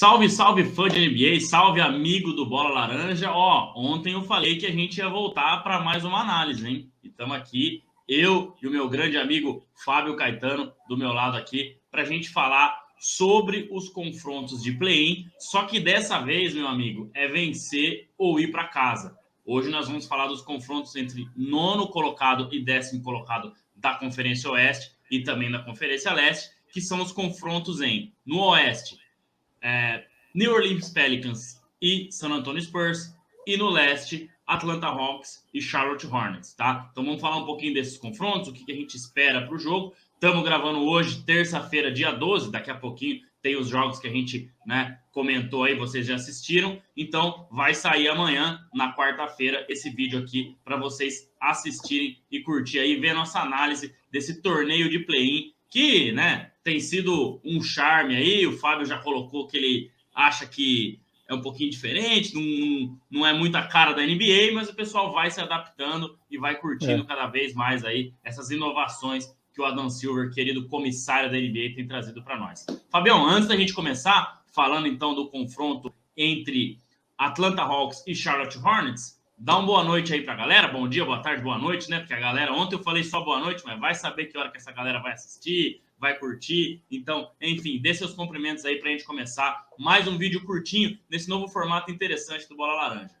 Salve, salve fã de NBA, salve amigo do Bola Laranja. Ó, ontem eu falei que a gente ia voltar para mais uma análise, hein? E estamos aqui, eu e o meu grande amigo Fábio Caetano, do meu lado aqui, para a gente falar sobre os confrontos de play-in. Só que dessa vez, meu amigo, é vencer ou ir para casa. Hoje nós vamos falar dos confrontos entre nono colocado e 10º colocado da Conferência Oeste e também da Conferência Leste, que são os confrontos no Oeste. New Orleans Pelicans e San Antonio Spurs, e no leste, Atlanta Hawks e Charlotte Hornets, tá? Então vamos falar um pouquinho desses confrontos, o que a gente espera para o jogo. Estamos gravando hoje, terça-feira, dia 12, daqui a pouquinho tem os jogos que a gente comentou aí, vocês já assistiram, então vai sair amanhã, na quarta-feira, esse vídeo aqui para vocês assistirem e curtir aí, ver a nossa análise desse torneio de play-in, que, tem sido um charme aí. O Fábio já colocou que ele acha que é um pouquinho diferente, não é muito a cara da NBA, mas o pessoal vai se adaptando e vai curtindo cada vez mais aí essas inovações que o Adam Silver, querido comissário da NBA, tem trazido para nós. Fabião, antes da gente começar, falando então do confronto entre Atlanta Hawks e Charlotte Hornets, dá uma boa noite aí pra galera, bom dia, boa tarde, boa noite, Porque a galera, ontem eu falei só boa noite, mas vai saber que hora que essa galera vai assistir, vai curtir. Então, enfim, dê seus cumprimentos aí pra gente começar mais um vídeo curtinho nesse novo formato interessante do Bola Laranja.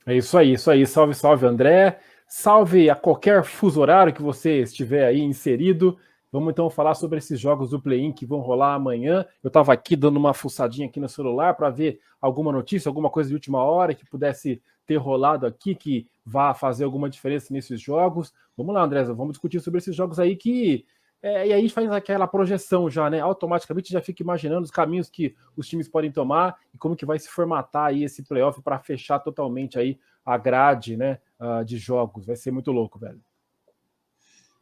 É isso aí. Salve, salve, André. Salve a qualquer fuso horário que você estiver aí inserido. Vamos então falar sobre esses jogos do play-in que vão rolar amanhã. Eu estava aqui dando uma fuçadinha aqui no celular para ver alguma notícia, alguma coisa de última hora que pudesse ter rolado aqui, que vá fazer alguma diferença nesses jogos. Vamos lá, André, vamos discutir sobre esses jogos aí que... e aí a gente faz aquela projeção já, automaticamente já fica imaginando os caminhos que os times podem tomar e como que vai se formatar aí esse playoff para fechar totalmente aí a grade, de jogos. Vai ser muito louco, velho.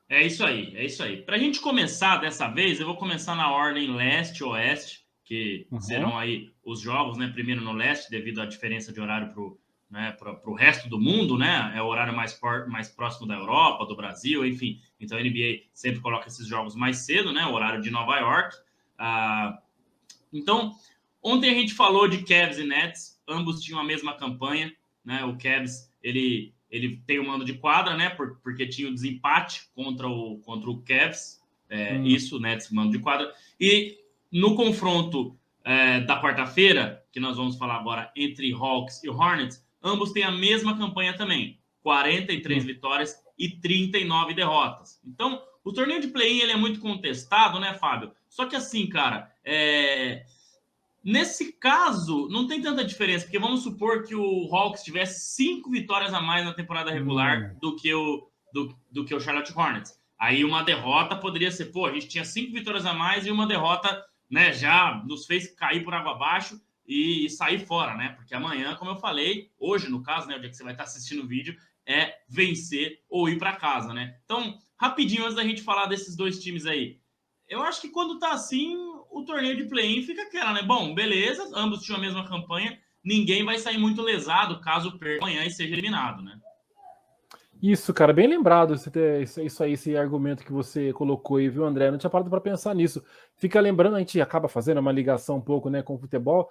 É isso aí. Para a gente começar dessa vez, eu vou começar na ordem leste-oeste, que serão aí os jogos, primeiro no leste, devido à diferença de horário para o resto do mundo, é o horário mais próximo da Europa, do Brasil, enfim. Então a NBA sempre coloca esses jogos mais cedo, o horário de Nova York. Então, ontem a gente falou de Cavs e Nets, ambos tinham a mesma campanha, O Cavs, ele tem o mando de quadra, porque tinha o desempate contra o Cavs, isso, Nets, mando de quadra. E no confronto da quarta-feira, que nós vamos falar agora entre Hawks e Hornets, ambos têm a mesma campanha também, 43 vitórias e 39 derrotas. Então, o torneio de play-in ele é muito contestado, Fábio? Só que assim, cara, nesse caso, não tem tanta diferença, porque vamos supor que o Hawks tivesse 5 vitórias a mais na temporada regular do que o Charlotte Hornets. Aí uma derrota poderia ser, a gente tinha 5 vitórias a mais e uma derrota, já nos fez cair por água abaixo e sair fora, Porque amanhã, como eu falei, hoje no caso, o dia que você vai estar assistindo o vídeo, é vencer ou ir para casa, Então, rapidinho, antes da gente falar desses dois times aí, eu acho que quando tá assim, o torneio de play-in fica aquela, Bom, beleza, ambos tinham a mesma campanha, ninguém vai sair muito lesado caso perca amanhã e seja eliminado, Isso, cara, bem lembrado isso aí, esse argumento que você colocou aí, viu, André? Eu não tinha parado para pensar nisso. Fica lembrando, a gente acaba fazendo uma ligação um pouco, com o futebol,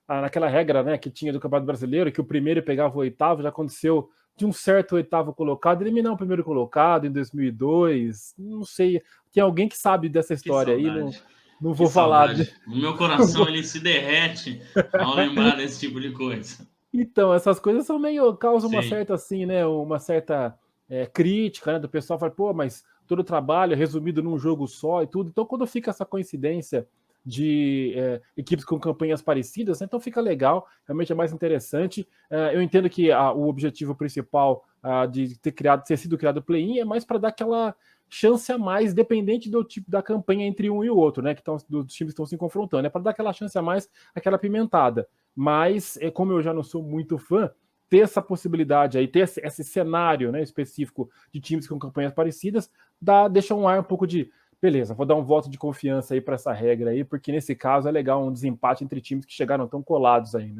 naquela regra, que tinha do Campeonato Brasileiro, que o primeiro pegava o oitavo, já aconteceu de um certo oitavo colocado eliminar o primeiro colocado em 2002, não sei, tem alguém que sabe dessa história aí, não vou falar. No meu coração ele se derrete ao lembrar desse tipo de coisa. Então, essas coisas são causam uma certa, assim, uma certa crítica, do pessoal fala, mas todo o trabalho é resumido num jogo só e tudo. Então, quando fica essa coincidência de equipes com campanhas parecidas, então fica legal, realmente é mais interessante. Eu entendo que o objetivo principal de ter sido criado o play-in é mais para dar aquela chance a mais, dependente do tipo da campanha entre um e o outro, dos times que estão se confrontando, é para dar aquela chance a mais, aquela pimentada. Mas, como eu já não sou muito fã, ter essa possibilidade aí, ter esse cenário específico de times com campanhas parecidas, deixa um ar um pouco de, beleza, vou dar um voto de confiança aí para essa regra aí, porque nesse caso é legal um desempate entre times que chegaram tão colados aí,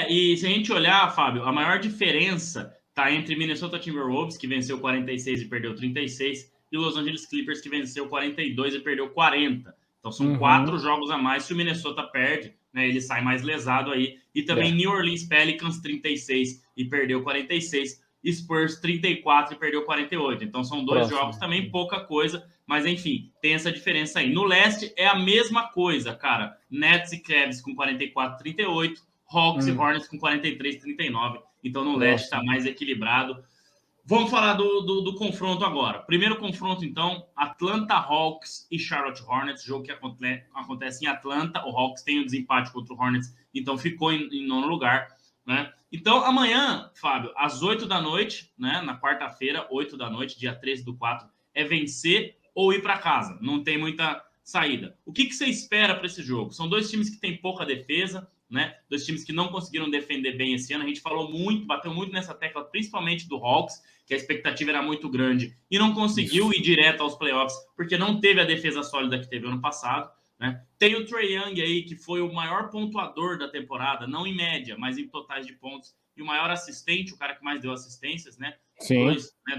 E se a gente olhar, Fábio, a maior diferença tá entre Minnesota Timberwolves, que venceu 46 e perdeu 36, e Los Angeles Clippers, que venceu 42 e perdeu 40. Então são 4 jogos a mais. Se o Minnesota perde, né, ele sai mais lesado aí. E também New Orleans Pelicans 36 e perdeu 46. Spurs 34 e perdeu 48. Então são 2 jogos também, pouca coisa. Mas enfim, tem essa diferença aí. No leste é a mesma coisa, cara. Nets e Cavs com 44-38. Hawks e Hornets com 43-39. Então no leste está mais equilibrado. Vamos falar do confronto agora. Primeiro confronto, então, Atlanta Hawks e Charlotte Hornets, jogo que acontece em Atlanta. O Hawks tem um desempate contra o Hornets, então ficou em nono lugar, né? Então, amanhã, Fábio, às 8 da noite, né? Na quarta-feira, 8 da noite, dia 13/4, é vencer ou ir para casa. Não tem muita saída. O que você espera para esse jogo? São 2 times que têm pouca defesa, né? 2 times que não conseguiram defender bem esse ano. A gente falou muito, bateu muito nessa tecla, principalmente do Hawks, que a expectativa era muito grande e não conseguiu ir direto aos playoffs, porque não teve a defesa sólida que teve ano passado, né? Tem o Trae Young aí, que foi o maior pontuador da temporada, não em média, mas em totais de pontos, e o maior assistente, o cara que mais deu assistências, né? Sim.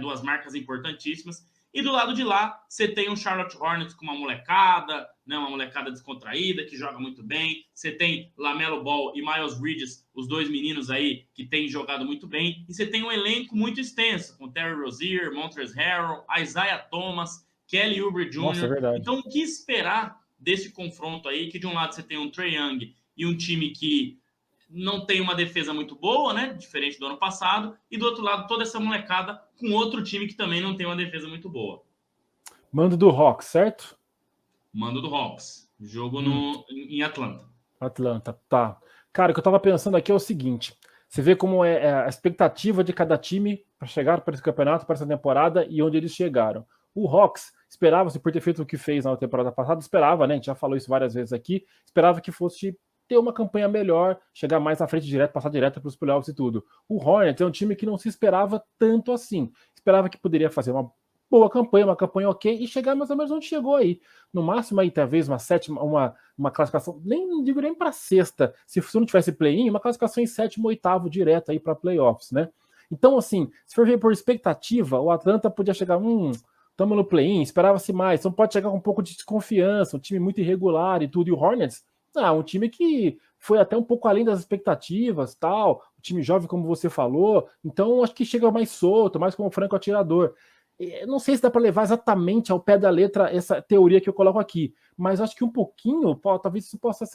2 marcas importantíssimas. E do lado de lá, você tem o Charlotte Hornets com uma molecada, né, uma molecada descontraída, que joga muito bem. Você tem LaMelo Ball e Miles Bridges, os 2 meninos aí que têm jogado muito bem. E você tem um elenco muito extenso, com Terry Rozier, Montrezl Harrell, Isaiah Thomas, Kelly Oubre Jr. Nossa, é verdade. Então, o que esperar desse confronto aí, que de um lado você tem um Trae Young e um time que não tem uma defesa muito boa, né? Diferente do ano passado. E do outro lado, toda essa molecada com outro time que também não tem uma defesa muito boa. Mando do Hawks, certo? Mando do Hawks. Jogo em Atlanta. Atlanta, tá. Cara, o que eu tava pensando aqui é o seguinte. Você vê como é a expectativa de cada time para chegar para esse campeonato, para essa temporada e onde eles chegaram. O Hawks esperava-se, por ter feito o que fez na temporada passada, esperava, né? A gente já falou isso várias vezes aqui, esperava que fosse ter uma campanha melhor, chegar mais à frente direto, passar direto para os playoffs e tudo. O Hornets é um time que não se esperava tanto assim. Esperava que poderia fazer uma boa campanha, uma campanha ok, e chegar mais ou menos onde chegou aí. No máximo aí, talvez, uma sétima, uma classificação, nem digo nem para sexta, se não tivesse play-in, uma classificação em 7º, 8º direto aí para playoffs, né? Então, assim, se for ver por expectativa, o Atlanta podia chegar, estamos no play-in, esperava-se mais, então pode chegar com um pouco de desconfiança, um time muito irregular e tudo, e o Hornets, um time que foi até um pouco além das expectativas, tal, um time jovem, como você falou, então acho que chega mais solto, mais como franco atirador. Eu não sei se dá para levar exatamente ao pé da letra essa teoria que eu coloco aqui, mas acho que um pouquinho, talvez isso possa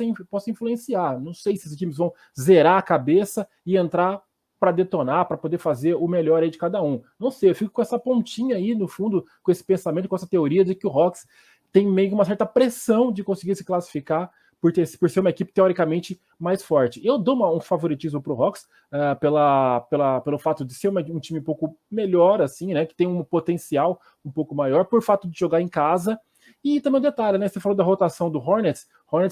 influenciar. Não sei se esses times vão zerar a cabeça e entrar para detonar, para poder fazer o melhor aí de cada um. Não sei, eu fico com essa pontinha aí no fundo, com esse pensamento, com essa teoria de que o Hawks tem meio que uma certa pressão de conseguir se classificar por ser uma equipe teoricamente mais forte. Eu dou um favoritismo para o Hawks pelo fato de ser um time um pouco melhor, assim, né, que tem um potencial um pouco maior, por fato de jogar em casa. E também um detalhe, né, você falou da rotação do Hornets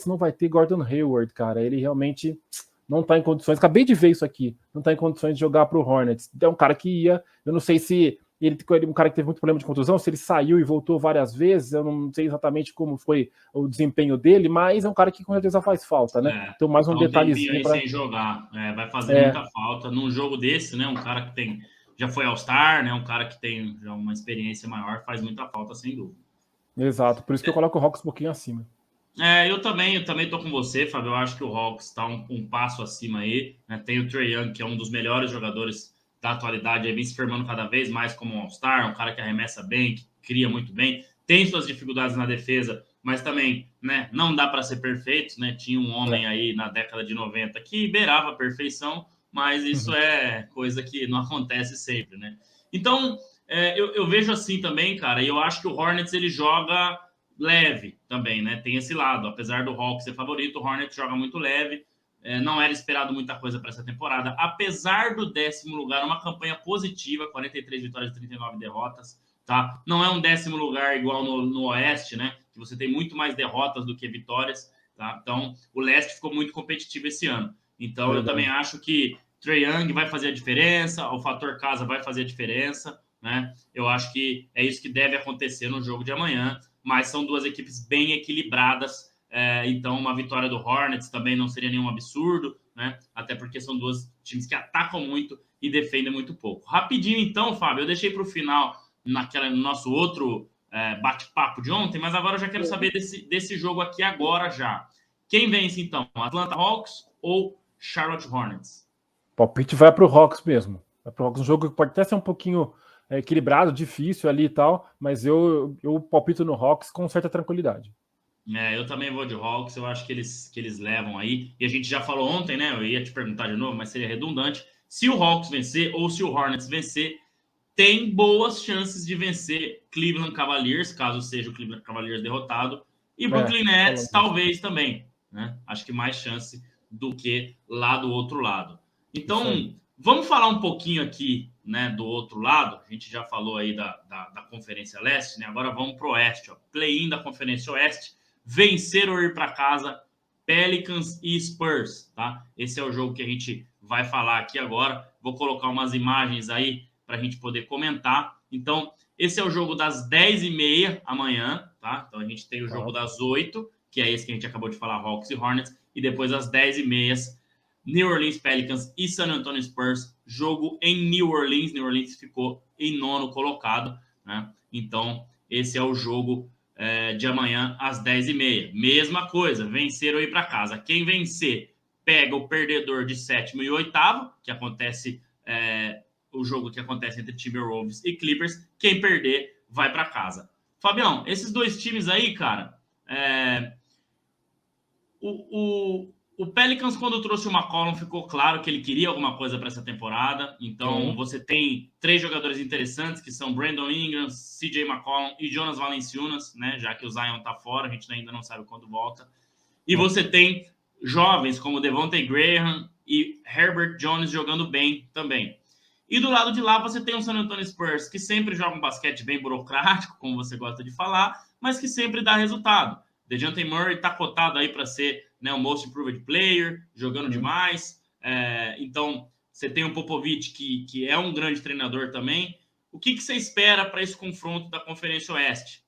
não vai ter Gordon Hayward, cara, ele realmente não está em condições, acabei de ver isso aqui, não está em condições de jogar para o Hornets. É um cara que ia, eu não sei se ele um cara que teve muito problema de contusão, se ele saiu e voltou várias vezes, eu não sei exatamente como foi o desempenho dele, mas é um cara que com certeza faz falta, né? Então, mais um detalhezinho aí sem jogar, vai fazer muita falta num jogo desse, né? Um cara que já foi All-Star, né? Um cara que tem já uma experiência maior, faz muita falta, sem dúvida. Exato, por isso que eu coloco o Hawks um pouquinho acima. Eu também tô com você, Fábio. Eu acho que o Hawks está um passo acima aí, né? Tem o Trae Young, que é um dos melhores jogadores da atualidade, aí vem se firmando cada vez mais como um All-Star, um cara que arremessa bem, que cria muito bem, tem suas dificuldades na defesa, mas também, né, não dá para ser perfeito, né? Tinha um homem aí na década de 90 que beirava a perfeição, mas isso é coisa que não acontece sempre, né? Então, eu vejo assim também, cara, e eu acho que o Hornets ele joga leve também, né? Tem esse lado, apesar do Hawks ser favorito, o Hornets joga muito leve. Não era esperado muita coisa para essa temporada. Apesar do 10º lugar, uma campanha positiva, 43 vitórias e 39 derrotas, tá? Não é um 10º lugar igual no Oeste, né? Que você tem muito mais derrotas do que vitórias, tá? Então, o Leste ficou muito competitivo esse ano. Então, eu também acho que Trae Young vai fazer a diferença, o fator casa vai fazer a diferença, né? Eu acho que é isso que deve acontecer no jogo de amanhã, mas são 2 equipes bem equilibradas. Então, uma vitória do Hornets também não seria nenhum absurdo, né? Até porque são 2 times que atacam muito e defendem muito pouco. Rapidinho, então, Fábio, eu deixei para o final, no nosso outro bate-papo de ontem, mas agora eu já quero saber desse jogo aqui agora já. Quem vence, então? Atlanta Hawks ou Charlotte Hornets? O palpite vai para o Hawks mesmo. Vai pro Hawks. Um jogo que pode até ser um pouquinho equilibrado, difícil ali e tal, mas eu palpito no Hawks com certa tranquilidade. Eu também vou de Hawks, eu acho que eles levam aí. E a gente já falou ontem, né? Eu ia te perguntar de novo, mas seria redundante. Se o Hawks vencer ou se o Hornets vencer, tem boas chances de vencer Cleveland Cavaliers, caso seja o Cleveland Cavaliers derrotado, e Brooklyn Nets talvez também, né? Acho que mais chance do que lá do outro lado. Então, vamos falar um pouquinho aqui, né, do outro lado. A gente já falou aí da Conferência Leste, né? Agora vamos para o Oeste, ó. Play-in da Conferência Oeste. Vencer ou ir para casa, Pelicans e Spurs, tá? Esse é o jogo que a gente vai falar aqui agora. Vou colocar umas imagens aí para a gente poder comentar. Então, esse é o jogo das 10h30 amanhã, tá? Então, a gente tem o jogo das 8, que é esse que a gente acabou de falar, Hawks e Hornets, e depois às 10h30, New Orleans Pelicans e San Antonio Spurs, jogo em New Orleans. New Orleans ficou em 9º colocado, né? Então, esse é o jogo de amanhã às 10h30. Mesma coisa, vencer ou ir para casa. Quem vencer pega o perdedor de 7º e 8º, que acontece o jogo que acontece entre Timberwolves e Clippers. Quem perder vai para casa. Fabião, esses dois times aí, cara, o Pelicans, quando trouxe o McCollum, ficou claro que ele queria alguma coisa para essa temporada. Então, você tem 3 jogadores interessantes, que são Brandon Ingram, CJ McCollum e Jonas Valanciunas, né? Já que o Zion tá fora, a gente ainda não sabe quando volta. E você tem jovens como Devontae Graham e Herbert Jones jogando bem também. E do lado de lá, você tem o San Antonio Spurs, que sempre joga um basquete bem burocrático, como você gosta de falar, mas que sempre dá resultado. DeJounte Murray está cotado aí para ser, né, o Most Improved Player, jogando demais. Então, você tem o Popovich, que é um grande treinador também. O que você espera para esse confronto da Conferência Oeste?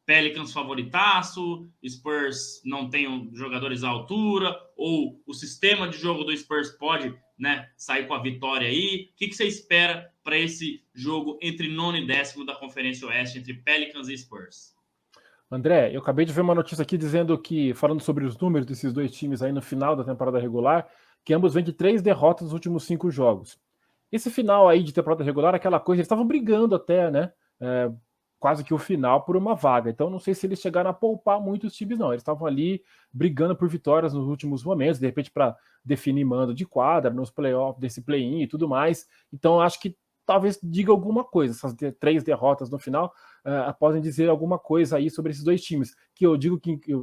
Pelicans favoritaço, Spurs não tem jogadores à altura, ou o sistema de jogo do Spurs pode, né, sair com a vitória aí? O que você espera para esse jogo entre 9º e 10º da Conferência Oeste, entre Pelicans e Spurs? André, eu acabei de ver uma notícia aqui dizendo que, falando sobre os números desses dois times aí no final da temporada regular, que ambos vêm de 3 derrotas nos últimos 5 jogos. Esse final aí de temporada regular, aquela coisa, eles estavam brigando até, né? Quase que o final por uma vaga. Então, não sei se eles chegaram a poupar muito os times, não. Eles estavam ali brigando por vitórias nos últimos momentos, de repente para definir mando de quadra, nos playoffs, desse play-in e tudo mais. Então, acho que talvez diga alguma coisa. Essas 3 derrotas no final podem dizer alguma coisa aí sobre esses dois times, que eu digo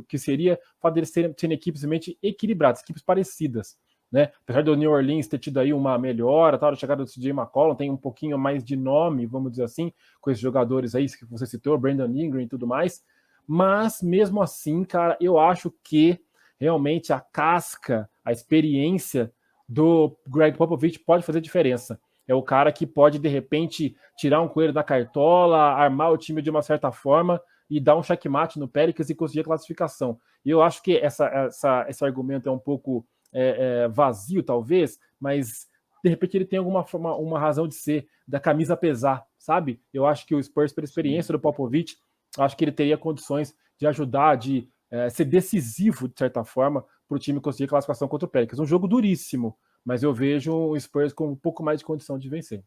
que seria fazer eles serem equipes realmente equilibradas, equipes parecidas. Né? Apesar do New Orleans ter tido aí uma melhora, a chegada do CJ McCollum tem um pouquinho mais de nome, vamos dizer assim, com esses jogadores aí que você citou, Brandon Ingram e tudo mais, mas mesmo assim, cara, eu acho que realmente a casca, a experiência do Greg Popovich pode fazer diferença. É o cara que pode, de repente, tirar um coelho da cartola, armar o time de uma certa forma e dar um checkmate no Pelicans e conseguir a classificação. E eu acho que esse argumento é um pouco vazio, talvez, mas de repente ele tem uma razão de ser, da camisa pesar, sabe? Eu acho que o Spurs, pela experiência do Popovich, acho que ele teria condições de ajudar, de ser decisivo, de certa forma, para o time conseguir classificação contra o Pelicans. Um jogo duríssimo, mas eu vejo o Spurs com um pouco mais de condição de vencer.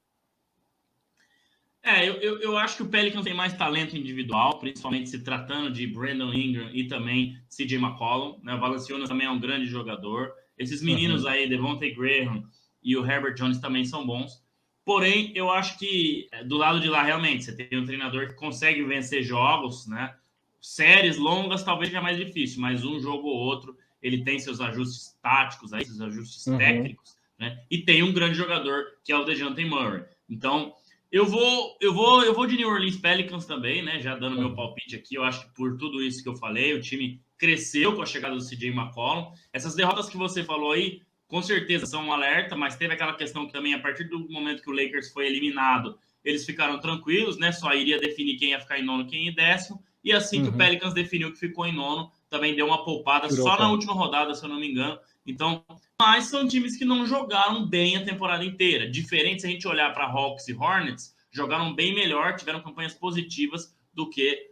Eu acho que o Pelicans tem mais talento individual, principalmente se tratando de Brandon Ingram e também CJ McCollum, né? O Valanciunas também é um grande jogador. Esses meninos aí, Devontae Graham e o Herbert Jones também são bons. Porém, eu acho que do lado de lá, realmente, você tem um treinador que consegue vencer jogos, né? Séries longas talvez seja mais difícil, mas um jogo ou outro ele tem seus ajustes táticos, aí, seus ajustes técnicos, né? E tem um grande jogador que é o DeJounte Murray. Então, eu vou de New Orleans Pelicans também, né? Já dando meu palpite aqui, eu acho que por tudo isso que eu falei, o time cresceu com a chegada do CJ McCollum. Essas derrotas que você falou aí, com certeza são um alerta, mas teve aquela questão que também, a partir do momento que o Lakers foi eliminado, eles ficaram tranquilos, né? Só iria definir quem ia ficar em 9º, quem ia em 10º. E assim que o Pelicans definiu que ficou em 9º, também deu uma poupada só na última rodada, se eu não me engano. Então, mas são times que não jogaram bem a temporada inteira. Diferente se a gente olhar para Hawks e Hornets, jogaram bem melhor, tiveram campanhas positivas do que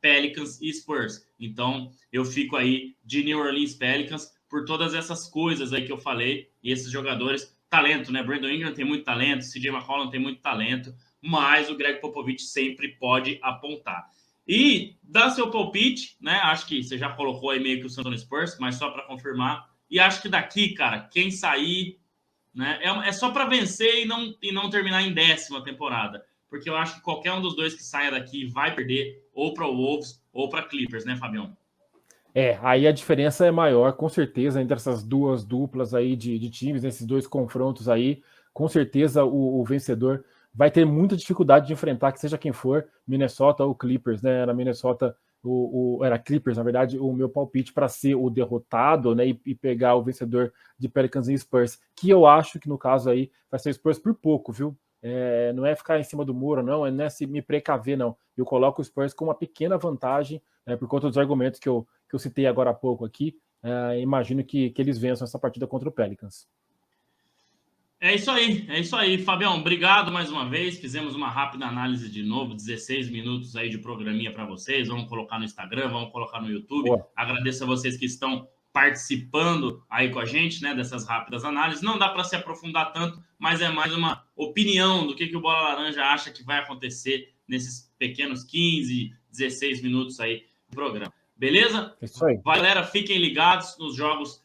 Pelicans e Spurs. Então, eu fico aí de New Orleans Pelicans por todas essas coisas aí que eu falei, e esses jogadores, talento, né? Brandon Ingram tem muito talento, CJ McCollum tem muito talento, mas o Greg Popovich sempre pode apontar. E dá seu palpite, né? Acho que você já colocou aí meio que o San Antonio Spurs, mas só para confirmar. E acho que daqui, cara, quem sair, né? É só para vencer e não terminar em 10ª temporada. Porque eu acho que qualquer um dos dois que saia daqui vai perder ou para o Wolves ou para Clippers, né, Fabião? Aí a diferença é maior, com certeza, entre essas duas duplas aí de times, nesses dois confrontos aí. Com certeza o vencedor vai ter muita dificuldade de enfrentar, que seja quem for, Minnesota ou Clippers, né? Era Minnesota, era Clippers, na verdade, o meu palpite para ser o derrotado, né? E pegar o vencedor de Pelicans e Spurs, que eu acho que no caso aí vai ser Spurs por pouco, viu? Não é ficar em cima do muro, não é se me precaver, não. Eu coloco o Spurs com uma pequena vantagem, por conta dos argumentos que eu citei agora há pouco aqui. Imagino que eles vençam essa partida contra o Pelicans. É isso aí, Fabião, obrigado mais uma vez, fizemos uma rápida análise de novo, 16 minutos aí de programinha para vocês, vamos colocar no Instagram, vamos colocar no YouTube. Boa. Agradeço a vocês que estão participando aí com a gente, né, dessas rápidas análises. Não dá para se aprofundar tanto, mas é mais uma opinião do que o Bola Laranja acha que vai acontecer nesses pequenos 15, 16 minutos aí do programa. Beleza? É isso aí. Galera, fiquem ligados nos jogos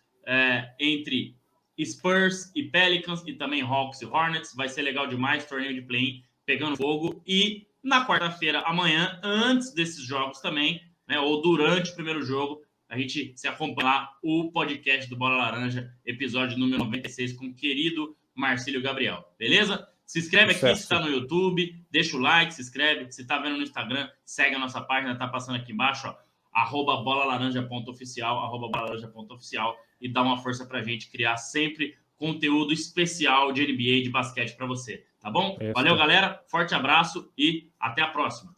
entre Spurs e Pelicans e também Hawks e Hornets. Vai ser legal demais, torneio de play-in pegando fogo. E na quarta-feira, amanhã, antes desses jogos também, né, ou durante o primeiro jogo, a gente se acompanha o podcast do Bola Laranja, episódio número 96, com o querido Marcílio Gabriel. Beleza? Se inscreve aqui se está no YouTube, deixa o like, se inscreve. Se está vendo no Instagram, segue a nossa página, tá passando aqui embaixo, ó, @bolalaranja.oficial, e dá uma força pra gente criar sempre conteúdo especial de NBA, de basquete para você, tá bom? Valeu, galera, forte abraço e até a próxima.